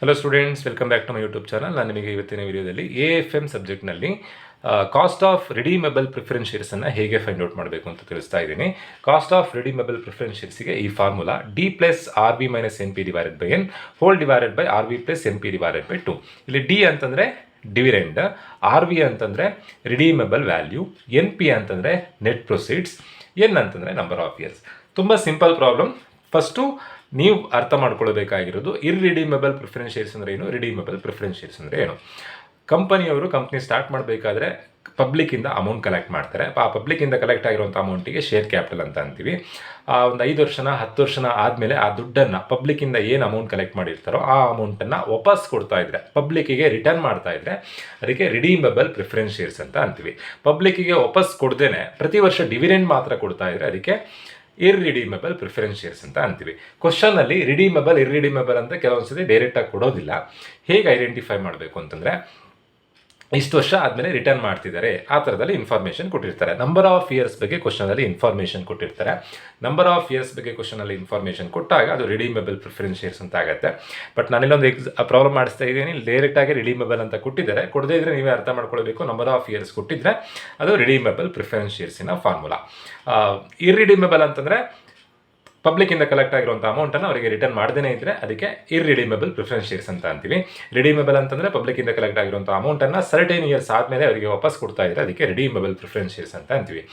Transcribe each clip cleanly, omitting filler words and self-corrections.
Hello students, welcome back to my YouTube channel. ನಾನು ನಿಮಗೆ ಇವತ್ತಿನ ವಿಡಿಯೋದಲ್ಲಿ AFM ಸಬ್ಜೆಕ್ಟ್ನಲ್ಲಿ ಕಾಸ್ಟ್ ಆಫ್ ರಿಡೀಮಬಲ್ ಪ್ರಿಫರೆನ್ಸ್ ಶೇರ್ಸನ್ನು ಹೇಗೆ ಫೈಂಡ್ ಔಟ್ ಮಾಡಬೇಕು ಅಂತ ತಿಳಿಸ್ತಾ ಇದ್ದೀನಿ. ಕಾಸ್ಟ್ ಆಫ್ ರಿಡೀಮಬಲ್ ಪ್ರಿಫರೆನ್ಸ್ ಶೇರ್ಸ್ಗೆ ಈ formula D+RB - NP / N whole divided by RB + NP / 2. ಇಲ್ಲಿ ಡಿ ಅಂತಂದರೆ ಡಿವಿಡೆಂಡ್, RV ಅಂತಂದರೆ ರಿಡೀಮಬಲ್ ವ್ಯಾಲ್ಯೂ, NP ಅಂತಂದರೆ ನೆಟ್ ಪ್ರೊಸೀಡ್ಸ್, ಎನ್ ಅಂತಂದರೆ ನಂಬರ್ ಆಫ್ ಇಯರ್ಸ್. ತುಂಬ ಸಿಂಪಲ್ ಪ್ರಾಬ್ಲಮ್. ಫಸ್ಟು ನೀವು ಅರ್ಥ ಮಾಡ್ಕೊಳ್ಬೇಕಾಗಿರೋದು ಇರ್ರಿಡೀಮಬಲ್ ಪ್ರಿಫರೆನ್ಸ್ ಶೇರ್ಸ್ ಅಂದರೆ ಏನು, ರಿಡೀಮಬಲ್ ಪ್ರಿಫರೆನ್ಸ್ ಶೇರ್ಸ್ ಅಂದರೆ ಏನು. ಕಂಪನಿ ಸ್ಟಾರ್ಟ್ ಮಾಡಬೇಕಾದ್ರೆ ಪಬ್ಲಿಕ್ಕಿಂದ ಅಮೌಂಟ್ ಕಲೆಕ್ಟ್ ಮಾಡ್ತಾರೆ. ಆ ಪಬ್ಲಿಕ್ಕಿಂದ ಕಲೆಕ್ಟ್ ಆಗಿರುವಂಥ ಅಮೌಂಟಿಗೆ ಶೇರ್ ಕ್ಯಾಪಿಟಲ್ ಅಂತ ಅಂತೀವಿ. ಒಂದು 5 ವರ್ಷನ 10 ವರ್ಷನ ಆದಮೇಲೆ ಆ ದುಡ್ಡನ್ನು ಪಬ್ಲಿಕ್ಕಿಂದ ಏನು ಅಮೌಂಟ್ ಕಲೆಕ್ಟ್ ಮಾಡಿರ್ತಾರೋ ಆ ಅಮೌಂಟನ್ನು ವಾಪಸ್ ಕೊಡ್ತಾ ಇದ್ರೆ, ಪಬ್ಲಿಕ್ಕಿಗೆ ರಿಟರ್ನ್ ಮಾಡ್ತಾ ಇದ್ರೆ ಅದಕ್ಕೆ ರಿಡೀಮಬಲ್ ಪ್ರಿಫರೆನ್ಸ್ ಶೇರ್ಸ್ ಅಂತ ಅಂತೀವಿ. ಪಬ್ಲಿಕ್ಕಿಗೆ ವಾಪಸ್ ಕೊಡ್ದೇನೆ ಪ್ರತಿ ವರ್ಷ ಡಿವಿಡೆಂಡ್ ಮಾತ್ರ ಕೊಡ್ತಾ ಇದ್ರೆ ಅದಕ್ಕೆ ಇರ್ರಿಡೀಮಬಲ್ ಪ್ರಿಫರೆನ್ಸ್ ಶೇರ್ಸ್ ಅಂತ ಅಂತೀವಿ. ಕ್ವಶನಲ್ಲಿ ರಿಡೀಮಬಲ್ ಇರ್ರಿಡೀಮಬಲ್ ಅಂತ ಕೆಲವೊಂದ್ಸತಿ ಡೈರೆಕ್ಟಾಗಿ ಕೊಡೋದಿಲ್ಲ. ಹೇಗೆ ಐಡೆಂಟಿಫೈ ಮಾಡಬೇಕು ಅಂತಂದರೆ, ಇಷ್ಟು ವರ್ಷ ಆದಮೇಲೆ ರಿಟರ್ನ್ ಮಾಡ್ತಿದ್ದಾರೆ ಆ ಥರದಲ್ಲಿ ಇನ್ಫಾರ್ಮೇಷನ್ ಕೊಟ್ಟಿರ್ತಾರೆ. ನಂಬರ್ ಆಫ್ ಇಯರ್ಸ್ ಬಗ್ಗೆ ಕ್ವಶನಲ್ಲಿ ಇನ್ಫಾರ್ಮೇಷನ್ ಕೊಟ್ಟಿರ್ತಾರೆ. ನಂಬರ್ ಆಫ್ ಇಯರ್ಸ್ ಬಗ್ಗೆ ಕ್ವಶನಲ್ಲಿ ಇನ್ಫಾರ್ಮೇಷನ್ ಕೊಟ್ಟಾಗ ಅದು ರಿಡೀಮಬಲ್ ಪ್ರಿಫರೆನ್ಸ್ ಶೇರ್ಸ್ ಅಂತ ಆಗುತ್ತೆ. ಬಟ್ ನಾನಿಲ್ಲೊಂದು ಪ್ರಾಬ್ಲಮ್ ಮಾಡಿಸ್ತಾ ಇದ್ದೀನಿ. ಡೈರೆಕ್ಟಾಗಿ ರಿಡೀಮಬಲ್ ಅಂತ ಕೊಟ್ಟಿದ್ದಾರೆ, ಕೊಡದೇ ಇದ್ರೆ ನೀವೇ ಅರ್ಥ ಮಾಡ್ಕೊಳ್ಬೇಕು. ನಂಬರ್ ಆಫ್ ಇಯರ್ಸ್ ಕೊಟ್ಟಿದ್ರೆ ಅದು ರಿಡೀಮಬಲ್ ಪ್ರಿಫರೆನ್ಸ್ ಶೇರ್ಸಿನ ಫಾರ್ಮುಲಾ. ಇರ್ರಿಡೀಮಬಲ್ ಅಂತಂದರೆ ಪಬ್ಲಿಕ್ಕಿಂದ ಕಲೆಕ್ಟ್ ಆಗಿರುವಂಥ ಅಮೌಂಟನ್ನು ಅವರಿಗೆ ರಿಟರ್ನ್ ಮಾಡದೇ ಇದ್ದರೆ ಅದಕ್ಕೆ ಇರ್ರಿಡೀಮಬಲ್ ಪ್ರಿಫರೆನ್ಸ್ ಶೇರ್ಸ್ ಅಂತ ಅಂತೀವಿ. ರಿಡೀಮಬಲ್ ಅಂತಂದರೆ ಪಬ್ಲಿಕ್ಕಿಂದ ಕಲೆಕ್ಟ್ ಆಗಿರುವಂಥ ಅಮೌಂಟನ್ನು ಸರ್ಟೇನ್ ಇಯರ್ಸ್ ಆದಮೇಲೆ ಅವರಿಗೆ ವಾಪಸ್ ಕೊಡ್ತಾ ಇದ್ದರೆ ಅದಕ್ಕೆ ರಿಡೀಮಬಲ್ ಪ್ರಿಫರೆನ್ಸ್ ಶೇರ್ಸ್ ಅಂತ ಅಂತೀವಿ.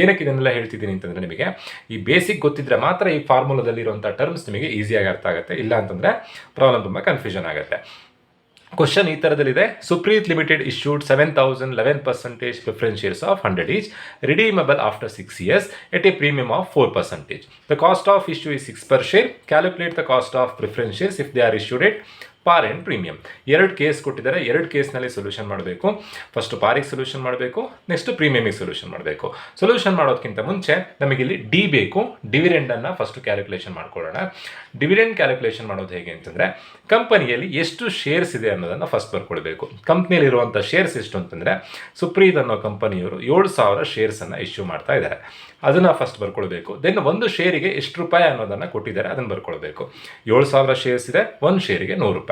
ಏನಕ್ಕೆ ಇದನ್ನೆಲ್ಲ ಹೇಳ್ತಿದ್ದೀನಿ ಅಂತಂದರೆ, ನಿಮಗೆ ಈ ಬೇಸಿಕ್ ಗೊತ್ತಿದ್ದರೆ ಮಾತ್ರ ಈ ಫಾರ್ಮುಲಾದಲ್ಲಿರುವಂಥ ಟರ್ಮ್ಸ್ ನಿಮಗೆ ಈಸಿಯಾಗಿ ಅರ್ಥ ಆಗುತ್ತೆ. ಇಲ್ಲ ಅಂತಂದರೆ ಪ್ರಾಬ್ಲಮ್ ತುಂಬ ಕನ್ಫ್ಯೂಷನ್ ಆಗುತ್ತೆ. ಕ್ವಶನ್ ಈ ಥರದಲ್ಲಿದೆ. Supreet limited issued 7,011% preference shares of 100 each, redeemable after 6 years at a premium of 4%. The cost of issue is 6 per share. Calculate the cost of preference shares if they are issued at ಪಾರ್ and premium. 2 case ಕೊಟ್ಟಿದ್ದಾರೆ. 2 ಕೇಸ್ನಲ್ಲಿ solution ಮಾಡಬೇಕು. First ಪಾರಿಗೆ solution ಮಾಡಬೇಕು, next ಪ್ರೀಮಿಯಮಿಗೆ solution ಮಾಡಬೇಕು. Solution ಮಾಡೋದಕ್ಕಿಂತ ಮುಂಚೆ ನಮಗಿಲ್ಲಿ D ಬೇಕು. ಡಿವಿಡೆಂಡನ್ನು ಫಸ್ಟ್ ಕ್ಯಾಲ್ಕುಲೇಷನ್ ಮಾಡ್ಕೊಳ್ಳೋಣ. ಡಿವಿಡೆಂಡ್ ಕ್ಯಾಲ್ಕುಲೇಷನ್ ಮಾಡೋದು ಹೇಗೆ ಅಂತಂದರೆ, ಕಂಪನಿಯಲ್ಲಿ ಎಷ್ಟು ಶೇರ್ಸ್ ಇದೆ ಅನ್ನೋದನ್ನು ಫಸ್ಟ್ ಬರ್ಕೊಳ್ಬೇಕು. ಕಂಪ್ನಿಯಲ್ಲಿರುವಂಥ ಶೇರ್ಸ್ ಎಷ್ಟು ಅಂತಂದರೆ, ಸುಪ್ರೀತ್ ಅನ್ನೋ ಕಂಪನಿಯವರು 7,000 ಶೇರ್ಸನ್ನು ಇಶ್ಯೂ ಮಾಡ್ತಾ ಇದ್ದಾರೆ. ಅದನ್ನು ಫಸ್ಟ್ ಬರ್ಕೊಳ್ಬೇಕು. ದೆನ್ ಒಂದು ಶೇರಿಗೆ ಎಷ್ಟು ರೂಪಾಯಿ ಅನ್ನೋದನ್ನು ಕೊಟ್ಟಿದ್ದಾರೆ, ಅದನ್ನು ಬರ್ಕೊಳ್ಬೇಕು. 7,000 ಶೇರ್ಸ್ ಇದೆ, ಒಂದು ಶೇರಿಗೆ 100 ರೂಪಾಯಿ.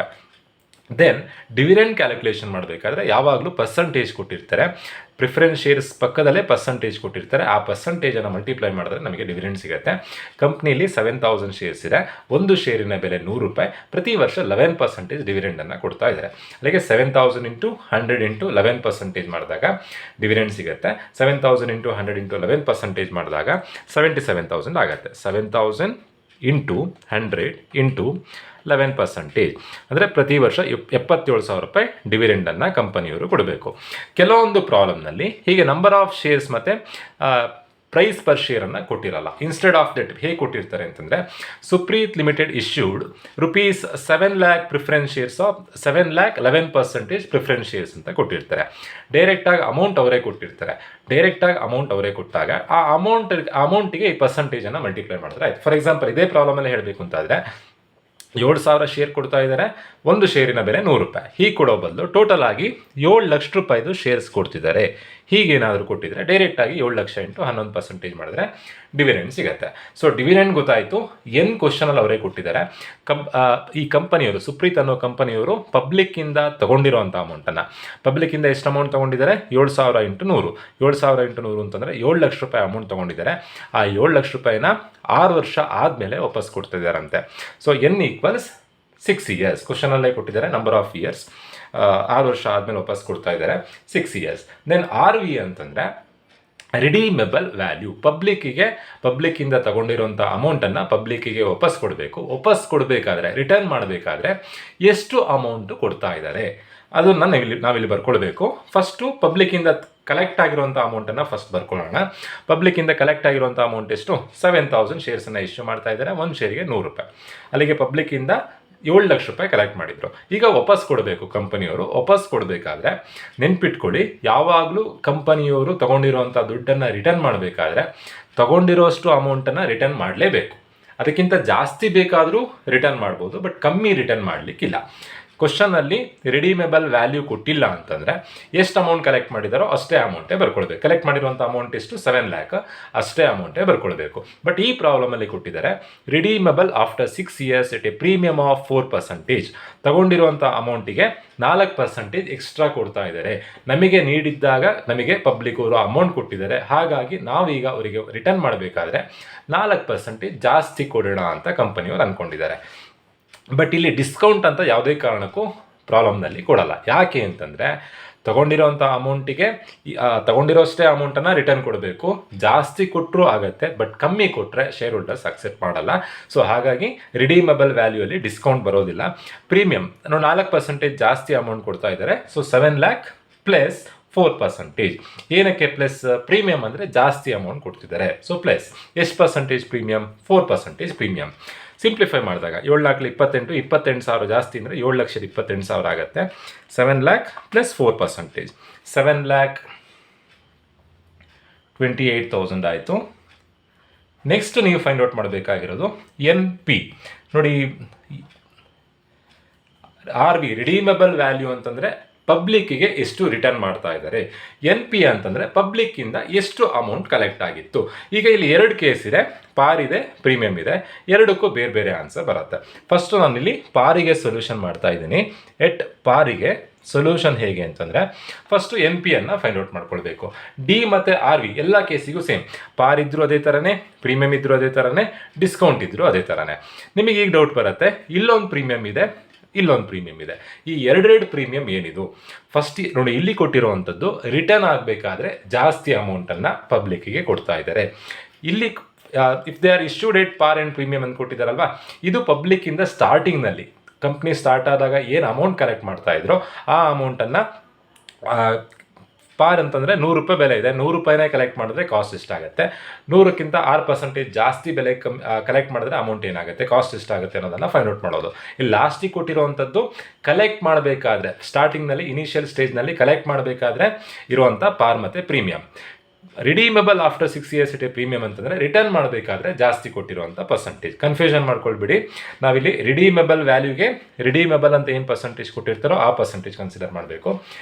ದೆನ್ ಡಿವಿಡೆಂಡ್ ಕ್ಯಾಲ್ಕುಲೇಷನ್ ಮಾಡಬೇಕಾದ್ರೆ ಯಾವಾಗಲೂ ಪರ್ಸಂಟೇಜ್ ಕೊಟ್ಟಿರ್ತಾರೆ. ಪ್ರಿಫರೆನ್ಸ್ ಶೇರ್ಸ್ ಪಕ್ಕದಲ್ಲೇ ಪರ್ಸಂಟೇಜ್ ಕೊಟ್ಟಿರ್ತಾರೆ. ಆ ಪರ್ಸಂಟೇಜನ್ನು ಮಲ್ಟಿಪ್ಲೈ ಮಾಡಿದ್ರೆ ನಮಗೆ ಡಿವಿಡೆಂಡ್ ಸಿಗುತ್ತೆ. ಕಂಪ್ನಿಲಿ 7,000 ಶೇರ್ಸ್ ಇದೆ, ಒಂದು ಶೇರಿನ ಬೆಲೆ 100 ರೂಪಾಯಿ. ಪ್ರತಿ ವರ್ಷ 11% ಡಿವಿಡೆಂಡನ್ನು ಕೊಡ್ತಾ ಇದ್ದಾರೆ. ಅಲ್ಲಿಗೆ 7,000 × 100 × 11% ಮಾಡಿದಾಗ ಡಿವಿಡೆಂಡ್ ಸಿಗುತ್ತೆ. 7,000 × 100 × 11% ಮಾಡಿದಾಗ 77,000 ಆಗುತ್ತೆ. 7,000 × 100 × 11% ಅಂದರೆ ಪ್ರತಿ ವರ್ಷ 77,000 ರೂಪಾಯಿ ಡಿವಿಡೆಂಡನ್ನು ಕಂಪನಿಯವರು ಕೊಡಬೇಕು. ಕೆಲವೊಂದು ಪ್ರಾಬ್ಲಮ್ನಲ್ಲಿ ಹೀಗೆ ನಂಬರ್ ಆಫ್ ಶೇರ್ಸ್ ಮತ್ತು ಪ್ರೈಸ್ ಪರ್ ಶೇರನ್ನು ಕೊಟ್ಟಿರಲ್ಲ. ಇನ್ಸ್ಟೆಡ್ ಆಫ್ ದಟ್ ಹೇಗೆ ಕೊಟ್ಟಿರ್ತಾರೆ ಅಂತಂದರೆ, Supreet limited issued ₹7 lakh preference shares of 7 lakh 11% preference shares ಅಂತ ಕೊಟ್ಟಿರ್ತಾರೆ. ಡೈರೆಕ್ಟಾಗಿ ಅಮೌಂಟ್ ಅವರೇ ಕೊಟ್ಟಿರ್ತಾರೆ. ಡೈರೆಕ್ಟಾಗಿ ಅಮೌಂಟ್ ಅವರೇ ಕೊಟ್ಟಾಗ ಆ ಅಮೌಂಟಿಗೆ ಈ ಪರ್ಸಂಟೇಜನ್ನು ಮಲ್ಟಿಪ್ಲೈ ಮಾಡಿದ್ರೆ ಆಯ್ತು. ಫಾರ್ ಎಕ್ಸಾಂಪಲ್ ಇದೇ ಪ್ರಾಬ್ಲಮಲ್ಲಿ ಹೇಳಬೇಕು ಅಂತಾದರೆ, 7,000 ಶೇರ್ ಕೊಡ್ತಾ ಇದ್ದಾರೆ, ಒಂದು ಶೇರಿನ ಬೆಲೆ 100 ರೂಪಾಯಿ. ಹೀಗೆ ಕೊಡೋ ಬದಲು ಟೋಟಲ್ ಆಗಿ 7 ಲಕ್ಷ ರೂಪಾಯಿದು ಶೇರ್ಸ್ ಕೊಡ್ತಿದ್ದಾರೆ. ಹೀಗೇನಾದರೂ ಕೊಟ್ಟಿದ್ರೆ ಡೈರೆಕ್ಟಾಗಿ 7 ಲಕ್ಷ × 11% ಮಾಡಿದ್ರೆ ಡಿವಿಡೆಂಡ್ ಸಿಗುತ್ತೆ. ಸೊ ಡಿವಿಡೆಂಡ್ ಗೊತ್ತಾಯಿತು. ಏನು ಕ್ವಶನಲ್ಲಿ ಅವರೇ ಕೊಟ್ಟಿದ್ದಾರೆ. ಈ ಕಂಪನಿಯವರು, ಸುಪ್ರೀತ್ ಅನ್ನೋ ಕಂಪನಿಯವರು ಪಬ್ಲಿಕ್ಕಿಂದ ತೊಗೊಂಡಿರೋವಂಥ ಅಮೌಂಟನ್ನು, ಪಬ್ಲಿಕ್ಕಿಂದ ಎಷ್ಟು ಅಮೌಂಟ್ ತೊಗೊಂಡಿದ್ದಾರೆ, 7,000 × 100. 7,000 × 100 ಅಂತಂದರೆ 7 ಲಕ್ಷ ರೂಪಾಯಿ ಅಮೌಂಟ್ ತೊಗೊಂಡಿದ್ದಾರೆ. ಆ 7 ಲಕ್ಷ ರೂಪಾಯಿನ 6 ವರ್ಷ ಆದಮೇಲೆ ವಾಪಸ್ ಕೊಡ್ತಿದ್ದಾರಂತೆ. So N = 6 years. ಕ್ವಶನಲ್ಲೇ ಕೊಟ್ಟಿದ್ದಾರೆ ನಂಬರ್ ಆಫ್ ಇಯರ್ಸ್. 6 ವರ್ಷ ಆದಮೇಲೆ ವಾಪಸ್ ಕೊಡ್ತಾ ಇದ್ದಾರೆ, 6 years. ದೆನ್ RV ಅಂತಂದರೆ ರಿಡೀಮಬಲ್ ವ್ಯಾಲ್ಯೂ. ಪಬ್ಲಿಕ್ಕಿಂದ ತಗೊಂಡಿರೋಂಥ ಅಮೌಂಟನ್ನು ಪಬ್ಲಿಕ್ಕಿಗೆ ವಾಪಸ್ ಕೊಡಬೇಕು. ವಾಪಸ್ ಕೊಡಬೇಕಾದ್ರೆ, ರಿಟರ್ನ್ ಮಾಡಬೇಕಾದ್ರೆ ಎಷ್ಟು ಅಮೌಂಟು ಕೊಡ್ತಾ ಇದ್ದಾರೆ ಅದನ್ನು ನಾವಿಲ್ಲಿ ಬರ್ಕೊಳ್ಬೇಕು. ಫಸ್ಟು ಪಬ್ಲಿಕ್ಕಿಂದ ಕಲೆಕ್ಟ್ ಆಗಿರುವಂಥ ಅಮೌಂಟನ್ನು ಫಸ್ಟ್ ಬರ್ಕೊಳ್ಳೋಣ. ಪಬ್ಲಿಕ್ಕಿಂದ ಕಲೆಕ್ಟ್ ಆಗಿರುವಂಥ ಅಮೌಂಟ್ ಎಷ್ಟು, 7,000 ಶೇರ್ಸನ್ನು ಇಶ್ಯೂ ಮಾಡ್ತಾ ಇದ್ದಾರೆ, ಒಂದು ಶೇರಿಗೆ 100 ರೂಪಾಯಿ. ಅಲ್ಲಿಗೆ ಪಬ್ಲಿಕ್ಕಿಂದ 7 ಲಕ್ಷ ರೂಪಾಯಿ ಕಲೆಕ್ಟ್ ಮಾಡಿದರು. ಈಗ ವಾಪಸ್ ಕೊಡಬೇಕು ಕಂಪನಿಯವರು. ವಾಪಸ್ ಕೊಡಬೇಕಾದ್ರೆ ನೆನ್ಪಿಟ್ಕೊಳ್ಳಿ, ಯಾವಾಗಲೂ ಕಂಪನಿಯವರು ತೊಗೊಂಡಿರೋವಂಥ ದುಡ್ಡನ್ನು ರಿಟರ್ನ್ ಮಾಡಬೇಕಾದ್ರೆ ತೊಗೊಂಡಿರೋಷ್ಟು ಅಮೌಂಟನ್ನು ರಿಟರ್ನ್ ಮಾಡಲೇಬೇಕು. ಅದಕ್ಕಿಂತ ಜಾಸ್ತಿ ಬೇಕಾದರೂ ರಿಟರ್ನ್ ಮಾಡ್ಬೋದು, ಬಟ್ ಕಮ್ಮಿ ರಿಟರ್ನ್ ಮಾಡಲಿಕ್ಕಿಲ್ಲ. ಕ್ವಶನಲ್ಲಿ ರಿಡೀಮೇಬಲ್ ವ್ಯಾಲ್ಯೂ ಕೊಟ್ಟಿಲ್ಲ ಅಂತಂದರೆ ಎಷ್ಟು ಅಮೌಂಟ್ ಕಲೆಕ್ಟ್ ಮಾಡಿದಾರೋ ಅಷ್ಟೇ ಅಮೌಂಟೇ ಬರ್ಕೊಳ್ಬೇಕು. ಕಲೆಕ್ಟ್ ಮಾಡಿರುವಂಥ ಅಮೌಂಟ್ ಎಷ್ಟು 7 lakh, ಅಷ್ಟೇ ಅಮೌಂಟೇ ಬರ್ಕೊಳ್ಬೇಕು. ಬಟ್ ಈ ಪ್ರಾಬ್ಲಮಲ್ಲಿ ಕೊಟ್ಟಿದ್ದಾರೆ redeemable after 6 years at a premium of 4%. ತಗೊಂಡಿರುವಂಥ ಅಮೌಂಟಿಗೆ 4% ಎಕ್ಸ್ಟ್ರಾ ಕೊಡ್ತಾ ಇದ್ದಾರೆ. ನಮಗೆ ನೀಡಿದ್ದಾಗ ನಮಗೆ ಪಬ್ಲಿಕ್ ಅವರು ಅಮೌಂಟ್ ಕೊಟ್ಟಿದ್ದಾರೆ, ಹಾಗಾಗಿ ನಾವೀಗ ಅವರಿಗೆ ರಿಟರ್ನ್ ಮಾಡಬೇಕಾದ್ರೆ 4% ಜಾಸ್ತಿ ಕೊಡೋಣ ಅಂತ ಕಂಪನಿಯವರು ಅಂದ್ಕೊಂಡಿದ್ದಾರೆ. ಬಟ್ ಇಲ್ಲಿ ಡಿಸ್ಕೌಂಟ್ ಅಂತ ಯಾವುದೇ ಕಾರಣಕ್ಕೂ ಪ್ರಾಬ್ಲಮ್ನಲ್ಲಿ ಕೊಡಲ್ಲ. ಯಾಕೆ ಅಂತಂದರೆ ತಗೊಂಡಿರೋಂಥ ಅಮೌಂಟಿಗೆ ತಗೊಂಡಿರೋಷ್ಟೇ ಅಮೌಂಟನ್ನು ರಿಟರ್ನ್ ಕೊಡಬೇಕು. ಜಾಸ್ತಿ ಕೊಟ್ಟರು ಆಗುತ್ತೆ, ಬಟ್ ಕಮ್ಮಿ ಕೊಟ್ಟರೆ ಶೇರ್ ಹೋಲ್ಡರ್ಸ್ ಅಕ್ಸೆಪ್ಟ್ ಮಾಡಲ್ಲ. ಸೊ ಹಾಗಾಗಿ ರಿಡೀಮಬಲ್ ವ್ಯಾಲ್ಯೂಯಲ್ಲಿ ಡಿಸ್ಕೌಂಟ್ ಬರೋದಿಲ್ಲ. ಪ್ರೀಮಿಯಂ 4% ಜಾಸ್ತಿ ಅಮೌಂಟ್ ಕೊಡ್ತಾ ಇದ್ದಾರೆ. So 7 lakh plus 4%. ಏನಕ್ಕೆ ಪ್ಲಸ್? ಪ್ರೀಮಿಯಂ ಅಂದರೆ ಜಾಸ್ತಿ ಅಮೌಂಟ್ ಕೊಡ್ತಿದ್ದಾರೆ. ಸೊ ಪ್ಲಸ್ ಎಷ್ಟು ಪರ್ಸೆಂಟೇಜ್ ಪ್ರೀಮಿಯಂ? 4% ಪ್ರೀಮಿಯಂ. ಸಿಂಪ್ಲಿಫೈ ಮಾಡಿದಾಗ 7 lakh 28,000 ಜಾಸ್ತಿ ಅಂದರೆ 7,28,000 ಆಗುತ್ತೆ. 7 lakh ಪ್ಲಸ್ 4%, 7,28,000 ಆಯಿತು. ನೆಕ್ಸ್ಟ್ ನೀವು ಫೈಂಡ್ ಔಟ್ ಮಾಡಬೇಕಾಗಿರೋದು NP. ನೋಡಿ, RV ರಿಡೀಮಬಲ್ ವ್ಯಾಲ್ಯೂ ಅಂತಂದರೆ ಪಬ್ಲಿಕ್ಕಿಗೆ ಎಷ್ಟು ರಿಟರ್ನ್ ಮಾಡ್ತಾ ಇದ್ದಾರೆ. NP ಅಂತಂದರೆ ಪಬ್ಲಿಕ್ಕಿಂದ ಎಷ್ಟು ಅಮೌಂಟ್ ಕಲೆಕ್ಟ್ ಆಗಿತ್ತು. ಈಗ ಇಲ್ಲಿ 2 ಕೇಸ್ ಇದೆ, ಪಾರ್ ಇದೆ, ಪ್ರೀಮಿಯಂ ಇದೆ. ಎರಡಕ್ಕೂ ಬೇರೆ ಬೇರೆ ಆನ್ಸರ್ ಬರುತ್ತೆ. ಫಸ್ಟು ನಾನಿಲ್ಲಿ ಪಾರಿಗೆ ಸೊಲ್ಯೂಷನ್ ಮಾಡ್ತಾ ಇದ್ದೀನಿ. ಎಟ್ ಪಾರಿಗೆ ಸೊಲ್ಯೂಷನ್ ಹೇಗೆ ಅಂತಂದರೆ ಫಸ್ಟು NPಯನ್ನು ಫೈಂಡ್ ಔಟ್ ಮಾಡ್ಕೊಳ್ಬೇಕು. D ಮತ್ತು RV ಎಲ್ಲ ಕೇಸಿಗೂ ಸೇಮ್. ಪಾರ್ ಇದ್ದರೂ ಅದೇ ಥರನೇ, ಪ್ರೀಮಿಯಂ ಇದ್ದರೂ ಅದೇ ಥರನೇ, ಡಿಸ್ಕೌಂಟ್ ಇದ್ದರೂ ಅದೇ ಥರನೇ. ನಿಮಗೆ ಈಗ ಡೌಟ್ ಬರುತ್ತೆ, ಇಲ್ಲೊಂದು ಪ್ರೀಮಿಯಂ ಇದೆ, ಇಲ್ಲೊಂದು ಪ್ರೀಮಿಯಂ ಇದೆ. ಈ ಎರಡೆರಡು ಪ್ರೀಮಿಯಂ ಏನಿದು? ಫಸ್ಟ್ ನೋಡಿ, ಇಲ್ಲಿ ಕೊಟ್ಟಿರುವಂಥದ್ದು ರಿಟರ್ನ್ ಆಗಬೇಕಾದ್ರೆ ಜಾಸ್ತಿ ಅಮೌಂಟನ್ನು ಪಬ್ಲಿಕ್ಕಿಗೆ ಕೊಡ್ತಾ ಇದ್ದಾರೆ. ಇಲ್ಲಿ ಇಫ್ ದೇ ಆರ್ ಇಶ್ಯೂಡ್ ಎಟ್ ಪಾರ್ ಆ್ಯಂಡ್ ಪ್ರೀಮಿಯಂ ಅಂತ ಕೊಟ್ಟಿದ್ದಾರಲ್ವಾ, ಇದು ಪಬ್ಲಿಕ್ಕಿಂದ ಸ್ಟಾರ್ಟಿಂಗ್ನಲ್ಲಿ ಕಂಪ್ನಿ ಸ್ಟಾರ್ಟ್ ಆದಾಗ ಏನು ಅಮೌಂಟ್ ಕಲೆಕ್ಟ್ ಮಾಡ್ತಾ ಇದ್ರೋ ಆ ಅಮೌಂಟನ್ನು ಪಾರ್ ಅಂತಂದರೆ 100 ರೂಪಾಯಿ ಬೆಲೆ ಇದೆ, 100 ರೂಪಾಯಿನೇ ಕಲೆಕ್ಟ್ ಮಾಡಿದ್ರೆ ಕಾಸ್ಟ್ ಎಷ್ಟಾಗುತ್ತೆ, 100ಕ್ಕಿಂತ 6% ಜಾಸ್ತಿ ಬೆಲೆ ಕಲೆಕ್ಟ್ ಮಾಡಿದ್ರೆ ಅಮೌಂಟ್ ಏನಾಗುತ್ತೆ, ಕಾಸ್ಟ್ ಎಷ್ಟಾಗುತ್ತೆ ಅನ್ನೋದನ್ನು ಫೈಂಡ್ ಔಟ್ ಮಾಡೋದು. ಇಲ್ಲಿ ಲಾಸ್ಟಿಗೆ ಕೊಟ್ಟಿರುವಂಥದ್ದು ಕಲೆಕ್ಟ್ ಮಾಡಬೇಕಾದ್ರೆ ಸ್ಟಾರ್ಟಿಂಗ್ನಲ್ಲಿ ಇನಿಷಿಯಲ್ ಸ್ಟೇಜ್ನಲ್ಲಿ ಕಲೆಕ್ಟ್ ಮಾಡಬೇಕಾದ್ರೆ ಇರುವಂಥ ಪಾರ್ ಮತ್ತು premium. Redeemable after 6 years at A premium ಅಂತಂದರೆ ರಿಟರ್ನ್ ಮಾಡಬೇಕಾದ್ರೆ ಜಾಸ್ತಿ ಕೊಟ್ಟಿರುವಂಥ ಪರ್ಸೆಂಟೇಜ್. ಕನ್ಫ್ಯೂಷನ್ ಮಾಡ್ಕೊಳ್ಬಿಡಿ. ನಾವಿಲ್ಲಿ ರಿಡೀಮಬಲ್ ವ್ಯಾಲ್ಯೂಗೆ ರಿಡೀಮಬಲ್ ಅಂತ ಏನು ಪರ್ಸೆಂಟೇಜ್ ಕೊಟ್ಟಿರ್ತಾರೋ ಆ ಪರ್ಸೆಂಟೇಜ್ ಕನ್ಸಿಡರ್ ಮಾಡಬೇಕು.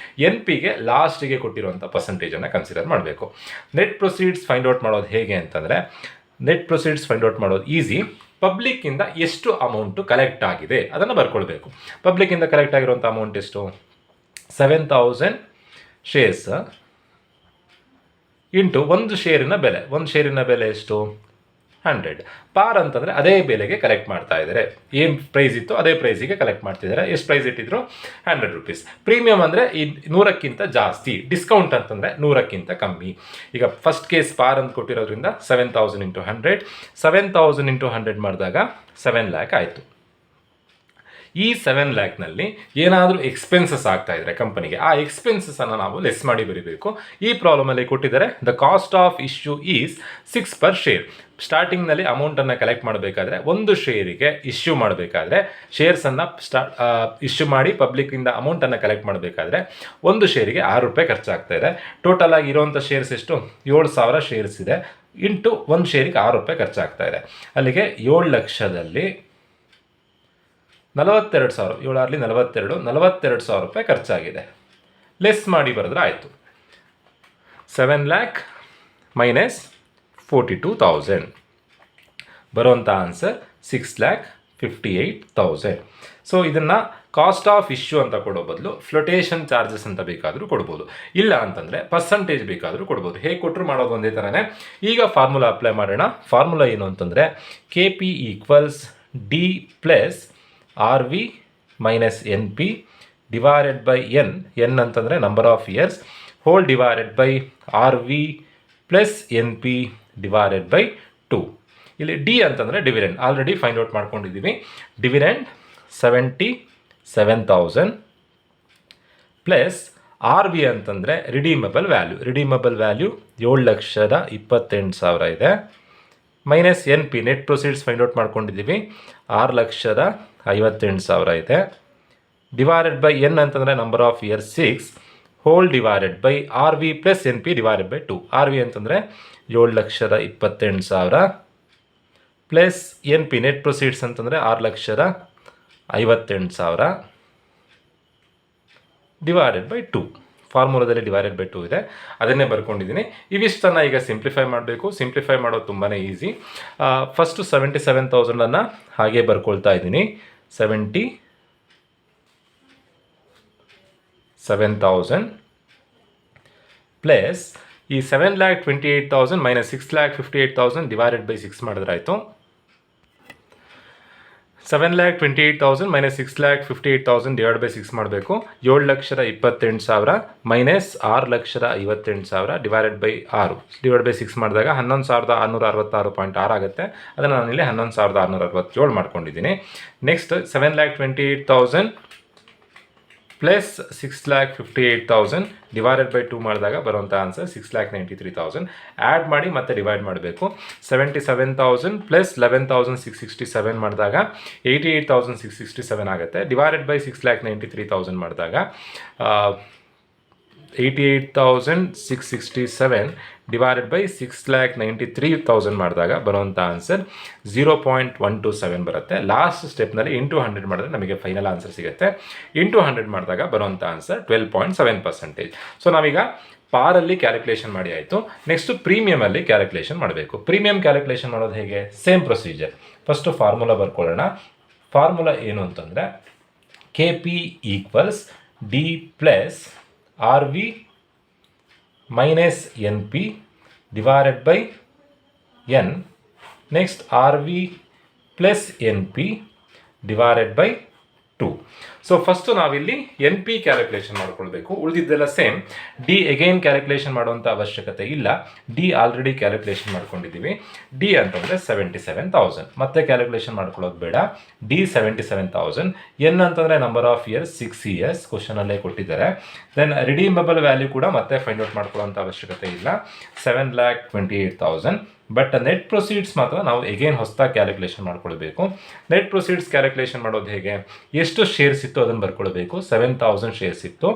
NPಗೆ ಲಾಸ್ಟಿಗೆ ಕೊಟ್ಟಿರುವಂಥ ಪರ್ಸೆಂಟೇಜನ್ನು ಕನ್ಸಿಡರ್ ಮಾಡಬೇಕು. ನೆಟ್ ಪ್ರೊಸೀಡ್ಸ್ ಫೈಂಡ್ ಔಟ್ ಮಾಡೋದು ಹೇಗೆ ಅಂತಂದರೆ, ನೆಟ್ ಪ್ರೊಸೀಡ್ಸ್ ಫೈಂಡ್ ಔಟ್ ಮಾಡೋದು ಈಸಿ. ಪಬ್ಲಿಕ್ಕಿಂದ ಎಷ್ಟು ಅಮೌಂಟು ಕಲೆಕ್ಟ್ ಆಗಿದೆ ಅದನ್ನು ಬರ್ಕೊಳ್ಬೇಕು. ಪಬ್ಲಿಕ್ಕಿಂದ ಕಲೆಕ್ಟ್ ಆಗಿರುವಂಥ ಅಮೌಂಟ್ ಎಷ್ಟು? 7,000 ಶೇರ್ಸ್ ಇಂಟು ಒಂದು ಶೇರಿನ ಬೆಲೆ ಎಷ್ಟು? 100. ಪಾರ್ ಅಂತಂದರೆ ಅದೇ ಬೆಲೆಗೆ ಕಲೆಕ್ಟ್ ಮಾಡ್ತಾ ಇದ್ದಾರೆ. ಏನು ಪ್ರೈಸ್ ಇತ್ತು ಅದೇ ಪ್ರೈಸಿಗೆ ಕಲೆಕ್ಟ್ ಮಾಡ್ತಿದ್ದಾರೆ. ಎಷ್ಟು ಪ್ರೈಸ್ ಇಟ್ಟಿದ್ರು? 100 rupees. ಪ್ರೀಮಿಯಂ ಅಂದರೆ ಈ 100ಕ್ಕಿಂತ ಜಾಸ್ತಿ, ಡಿಸ್ಕೌಂಟ್ ಅಂತಂದರೆ 100ಕ್ಕಿಂತ ಕಮ್ಮಿ. ಈಗ ಫಸ್ಟ್ ಕೇಸ್ ಪಾರ್ ಅಂತ ಕೊಟ್ಟಿರೋದ್ರಿಂದ 7,000 ಇಂಟು 100, 7,000 ಇಂಟು 100 ಮಾಡಿದಾಗ 7 lakh ಆಯಿತು. ಈ 7 lakhನಲ್ಲಿ ಏನಾದರೂ ಎಕ್ಸ್ಪೆನ್ಸಸ್ ಆಗ್ತಾ ಇದ್ರೆ ಕಂಪನಿಗೆ, ಆ ಎಕ್ಸ್ಪೆನ್ಸಸನ್ನು ನಾವು ಲೆಸ್ ಮಾಡಿ ಬರೀಬೇಕು. ಈ ಪ್ರಾಬ್ಲಮಲ್ಲಿ ಕೊಟ್ಟಿದ್ದಾರೆ the cost of issue is 6 per share. ಸ್ಟಾರ್ಟಿಂಗ್ನಲ್ಲಿ ಅಮೌಂಟನ್ನು ಕಲೆಕ್ಟ್ ಮಾಡಬೇಕಾದ್ರೆ, ಒಂದು ಶೇರಿಗೆ ಇಶ್ಯೂ ಮಾಡಬೇಕಾದ್ರೆ, ಶೇರ್ಸನ್ನು ಇಶ್ಯೂ ಮಾಡಿ ಪಬ್ಲಿಕ್ಕಿಂದ ಅಮೌಂಟನ್ನು ಕಲೆಕ್ಟ್ ಮಾಡಬೇಕಾದ್ರೆ ಒಂದು ಶೇರಿಗೆ 6 ರೂಪಾಯಿ ಖರ್ಚಾಗ್ತಾ ಇದೆ. ಟೋಟಲ್ ಆಗಿ ಇರುವಂಥ ಶೇರ್ಸ್ ಎಷ್ಟು? 7,000 ಶೇರ್ಸ್ ಇದೆ. ಇಂಟು ಒಂದು ಶೇರಿಗೆ 6 ರೂಪಾಯಿ ಖರ್ಚಾಗ್ತಾ ಇದೆ. ಅಲ್ಲಿಗೆ 7 ಲಕ್ಷದಲ್ಲಿ 42,000, 7 42,000 ರೂಪಾಯಿ ಖರ್ಚಾಗಿದೆ. ಲೆಸ್ ಮಾಡಿ ಬರೆದ್ರೆ ಆಯಿತು. 7 lakh ಮೈನಸ್ 42,000 ಬರುವಂಥ ಆನ್ಸರ್ 6,58,000. ಸೊ ಇದನ್ನು ಕಾಸ್ಟ್ ಆಫ್ ಇಶ್ಯೂ ಅಂತ ಕೊಡೋ ಬದಲು ಫ್ಲೋಟೇಷನ್ ಚಾರ್ಜಸ್ ಅಂತ ಬೇಕಾದರೂ ಕೊಡ್ಬೋದು. ಇಲ್ಲ ಅಂತಂದರೆ ಪರ್ಸಂಟೇಜ್ ಬೇಕಾದರೂ ಕೊಡ್ಬೋದು. ಹೇಗೆ ಕೊಟ್ಟರು ಮಾಡೋದು ಒಂದೇ ಥರನೇ. ಈಗ ಫಾರ್ಮುಲಾ ಅಪ್ಲೈ ಮಾಡೋಣ. ಫಾರ್ಮುಲಾ ಏನು ಅಂತಂದರೆ KP equals D plus RV minus NP divided by N ಅಂತಂದರೆ number of years, hole divided by RV plus NP divided by 2. ಇಲ್ಲಿ D ಅಂತಂದರೆ ಡಿವಿಡೆಂಡ್, ಆಲ್ರೆಡಿ ಫೈಂಡ್ ಔಟ್ ಮಾಡ್ಕೊಂಡಿದ್ದೀವಿ. ಡಿವಿಡೆಂಡ್ 77,000 ಪ್ಲಸ್ RV ಅಂತಂದರೆ redeemable value 7,28,000 ಇದೆ. Minus NP net proceeds find out ಮಾಡ್ಕೊಂಡಿದ್ದೀವಿ, 6,58,000 ಇದೆ. Divided by N ಅಂತಂದರೆ number of year 6, hole divided by RV plus NP divided by 2. RV ಅಂತಂದರೆ 7,28,000 plus NP net proceeds ಅಂತಂದರೆ 6,58,000 divided by 2. ಫಾರ್ಮುಲಾದಲ್ಲಿ divided by 2 ಇದೆ, ಅದನ್ನೇ ಬರ್ಕೊಂಡಿದ್ದೀನಿ. ಇವಿಷ್ಟನ್ನು ಈಗ simplify ಮಾಡಬೇಕು. ಸಿಂಪ್ಲಿಫೈ ಮಾಡೋದು ತುಂಬಾ ಈಸಿ. ಫಸ್ಟು 77,000 ಹಾಗೆ ಬರ್ಕೊಳ್ತಾ ಇದ್ದೀನಿ. 77,000 ಪ್ಲಸ್ ಈ 7,28,000 ಮೈನಸ್ 6,58,000 ಡಿವೈಡೆಡ್ ಬೈ 6 ಮಾಡಿದ್ರೆ ಆಯಿತು. 7,28,000 ಮೈನಸ್ 6,58,000 ಡಿವೈಡ್ ಬೈ 6 ಮಾಡಬೇಕು. 7,28,000 ಮೈನಸ್ 6,58,000 ಡಿವೈಡೆಡ್ ಬೈ 6 ಮಾಡಿದಾಗ 11,666.6 ಆಗುತ್ತೆ. ಅದನ್ನು ನಾನಿಲ್ಲಿ 11,667 ಮಾಡ್ಕೊಂಡಿದ್ದೀನಿ. ನೆಕ್ಸ್ಟ್ 7,28,000 ಪ್ಲಸ್ 6,58,000 ಡಿವೈಡೆಡ್ ಬೈ 2 ಮಾಡಿದಾಗ ಬರುವಂಥ ಆನ್ಸರ್ 6,93,000. ಆ್ಯಡ್ ಮಾಡಿ ಮತ್ತೆ ಡಿವೈಡ್ ಮಾಡಬೇಕು. 77,000 ಪ್ಲಸ್ 11,667 ಮಾಡಿದಾಗ 88,667 ಆಗುತ್ತೆ. ಡಿವೈಡೆಡ್ ಬೈ 6,93,000 ಮಾಡಿದಾಗ 88,667 ಡಿವೈಡೆಡ್ ಬೈ 6,93,000 ಮಾಡಿದಾಗ ಬರುವಂಥ ಆನ್ಸರ್ 0.127 ಬರುತ್ತೆ. ಲಾಸ್ಟ್ ಸ್ಟೆಪ್ನಲ್ಲಿ ಇಂಟು 100 ಮಾಡಿದ್ರೆ ನಮಗೆ ಫೈನಲ್ ಆನ್ಸರ್ ಸಿಗುತ್ತೆ. ಇಂಟು 100 ಮಾಡಿದಾಗ ಬರುವಂಥ ಆನ್ಸರ್ 12.7%. ಸೊ ನಾವೀಗ ಪಾರಲ್ಲಿ ಕ್ಯಾಲ್ಕುಲೇಷನ್ ಮಾಡಿ ಆಯಿತು. ನೆಕ್ಸ್ಟು ಪ್ರೀಮಿಯಮಲ್ಲಿ ಕ್ಯಾಲ್ಕುಲೇಷನ್ ಮಾಡಬೇಕು. ಪ್ರೀಮಿಯಮ್ ಕ್ಯಾಲ್ಕುಲೇಷನ್ ಮಾಡೋದು ಹೇಗೆ? Same procedure. ಫಸ್ಟು ಫಾರ್ಮುಲಾ ಬರ್ಕೊಳ್ಳೋಣ. ಫಾರ್ಮುಲಾ ಏನು ಅಂತಂದರೆ KP equals D plus RV minus NP divided by N. Next RV plus NP divided by 2. So first ನಾವಿಲ್ಲಿ NP ಕ್ಯಾಲ್ಕುಲೇಷನ್ ಮಾಡ್ಕೊಳ್ಬೇಕು. ಉಳಿದಿದ್ದೆಲ್ಲ ಸೇಮ್. D ಅಗೈನ್ ಕ್ಯಾಲ್ಕುಲೇಷನ್ ಮಾಡುವಂಥ ಅವಶ್ಯಕತೆ ಇಲ್ಲ. D ಆಲ್ರೆಡಿ ಕ್ಯಾಲ್ಕುಲೇಷನ್ ಮಾಡ್ಕೊಂಡಿದ್ದೀವಿ. D ಅಂತಂದರೆ 77,000. ಮತ್ತೆ ಕ್ಯಾಲ್ಕುಲೇಷನ್ ಮಾಡ್ಕೊಳ್ಳೋದು ಬೇಡ. D 77,000. N ಅಂತಂದರೆ ನಂಬರ್ ಆಫ್ ಇಯರ್ಸ್ 6 years ಕ್ವಶನಲ್ಲೇ ಕೊಟ್ಟಿದ್ದಾರೆ. ದೆನ್ ರಿಡೀಮಬಲ್ ವ್ಯಾಲ್ಯೂ ಕೂಡ ಮತ್ತೆ ಫೈಂಡ್ ಔಟ್ ಮಾಡ್ಕೊಳ್ಳೋಂಥ ಅವಶ್ಯಕತೆ ಇಲ್ಲ. 7,28,000. ಬಟ್ ನೆಟ್ ಪ್ರೊಸೀಡ್ಸ್ ಮಾತ್ರ ನಾವು ಎಗೇನ್ ಹೊಸದಾಗಿ ಕ್ಯಾಲ್ಕುಲೇಷನ್ ಮಾಡ್ಕೊಳ್ಬೇಕು. ನೆಟ್ ಪ್ರೊಸೀಡ್ಸ್ ಕ್ಯಾಲ್ಕುಲೇಷನ್ ಮಾಡೋದು ಹೇಗೆ? ಎಷ್ಟು ಶೇರ್ಸ್ ಇತ್ತು ಅದನ್ನು ಬರ್ಕೊಳ್ಬೇಕು. 7,000 ಶೇರ್ಸ್ ಇತ್ತು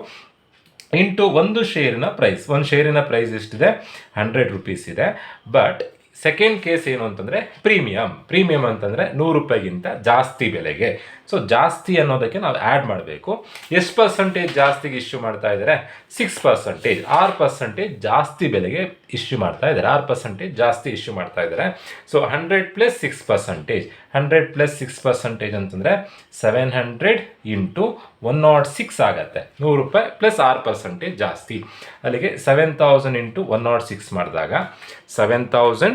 ಇಂಟು ಒಂದು ಶೇರಿನ ಪ್ರೈಸ್. ಒಂದು ಶೇರಿನ ಪ್ರೈಸ್ ಎಷ್ಟಿದೆ? 100 rupees ಇದೆ. ಬಟ್ ಸೆಕೆಂಡ್ ಕೇಸ್ ಏನು ಅಂತಂದರೆ ಪ್ರೀಮಿಯಮ್ ಅಂತಂದರೆ 100 ರೂಪಾಯಿಗಿಂತ ಜಾಸ್ತಿ ಬೆಲೆಗೆ. ಸೊ ಜಾಸ್ತಿ ಅನ್ನೋದಕ್ಕೆ ನಾವು ಆ್ಯಡ್ ಮಾಡಬೇಕು. ಎಷ್ಟು ಪರ್ಸೆಂಟೇಜ್ ಜಾಸ್ತಿಗೆ ಇಶ್ಯೂ ಮಾಡ್ತಾ ಇದ್ದಾರೆ? 6%. 6% ಜಾಸ್ತಿ ಬೆಲೆಗೆ ಇಶ್ಯೂ ಮಾಡ್ತಾ ಇದ್ದಾರೆ. 6% ಜಾಸ್ತಿ ಇಶ್ಯೂ ಮಾಡ್ತಾ ಇದ್ದಾರೆ. So 100 plus 6%. 100 ಪ್ಲಸ್ 6% ಅಂತಂದರೆ 700 ಇಂಟು 106 ಆಗುತ್ತೆ. 100 ರೂಪಾಯಿ ಪ್ಲಸ್ 6% ಜಾಸ್ತಿ. ಅಲ್ಲಿಗೆ 7,000 ಇಂಟು 106 ಮಾಡಿದಾಗ 7,000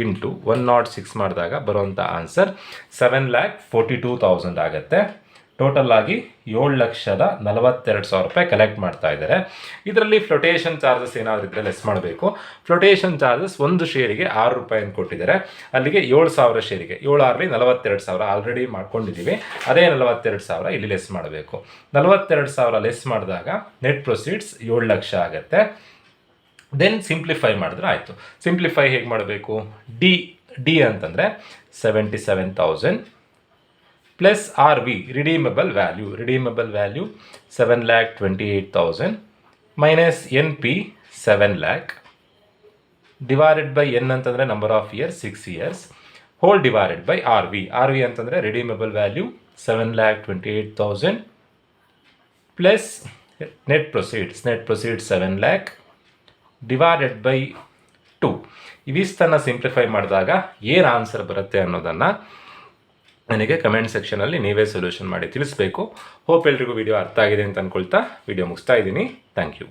ಇಂಟು 106 ಮಾಡಿದಾಗ ಬರುವಂಥ ಆನ್ಸರ್ 7,42,000 ಆಗುತ್ತೆ. ಟೋಟಲ್ ಆಗಿ 7,42,000 ರೂಪಾಯಿ ಕಲೆಕ್ಟ್ ಮಾಡ್ತಾ ಇದ್ದಾರೆ. ಇದರಲ್ಲಿ ಫ್ಲೋಟೇಷನ್ ಚಾರ್ಜಸ್ ಏನಾದರೂ ಇದ್ದರೆ ಲೆಸ್ ಮಾಡಬೇಕು. ಫ್ಲೋಟೇಷನ್ ಚಾರ್ಜಸ್ ಒಂದು ಶೇರಿಗೆ 6 ರೂಪಾಯಿ ಕೊಟ್ಟಿದ್ದಾರೆ. ಅಲ್ಲಿಗೆ 7,000 ಶೇರಿಗೆ 7 42,000 ಆಲ್ರೆಡಿ ಮಾಡ್ಕೊಂಡಿದ್ದೀವಿ. ಅದೇ 42,000 ಇಲ್ಲಿ ಲೆಸ್ ಮಾಡಬೇಕು. 42,000 ಲೆಸ್ ಮಾಡಿದಾಗ ನೆಟ್ ಪ್ರೊಸೀಡ್ಸ್ 7 ಲಕ್ಷ ಆಗುತ್ತೆ. ದೆನ್ ಸಿಂಪ್ಲಿಫೈ ಮಾಡಿದ್ರೆ ಆಯಿತು. ಸಿಂಪ್ಲಿಫೈ ಹೇಗೆ ಮಾಡಬೇಕು? ಡಿ ಅಂತಂದರೆ 77,000 plus RV redeemable value 7,28,000 minus NP 7 lakh divided by N ಅಂತಂದರೆ number of years 6 years whole divided by RV ಅಂತಂದರೆ redeemable value 7,28,000 plus net proceeds 7 lakh divided by 2. ಇವಿಷ್ಟನ್ನು simplify ಮಾಡಿದಾಗ ಏನು ಆನ್ಸರ್ ಬರುತ್ತೆ ಅನ್ನೋದನ್ನು ನನಗೆ ಕಮೆಂಟ್ ಸೆಕ್ಷನಲ್ಲಿ ನೀವೇ ಸೊಲ್ಯೂಷನ್ ಮಾಡಿ ತಿಳಿಸ್ಬೇಕು. ಹೋಪ್ ಎಲ್ರಿಗೂ ವಿಡಿಯೋ ಅರ್ಥ ಆಗಿದೆ ಅಂತ ಅಂದ್ಕೊಳ್ತಾ ವಿಡಿಯೋ ಮುಗಿಸ್ತಾ ಇದ್ದೀನಿ. Thank you.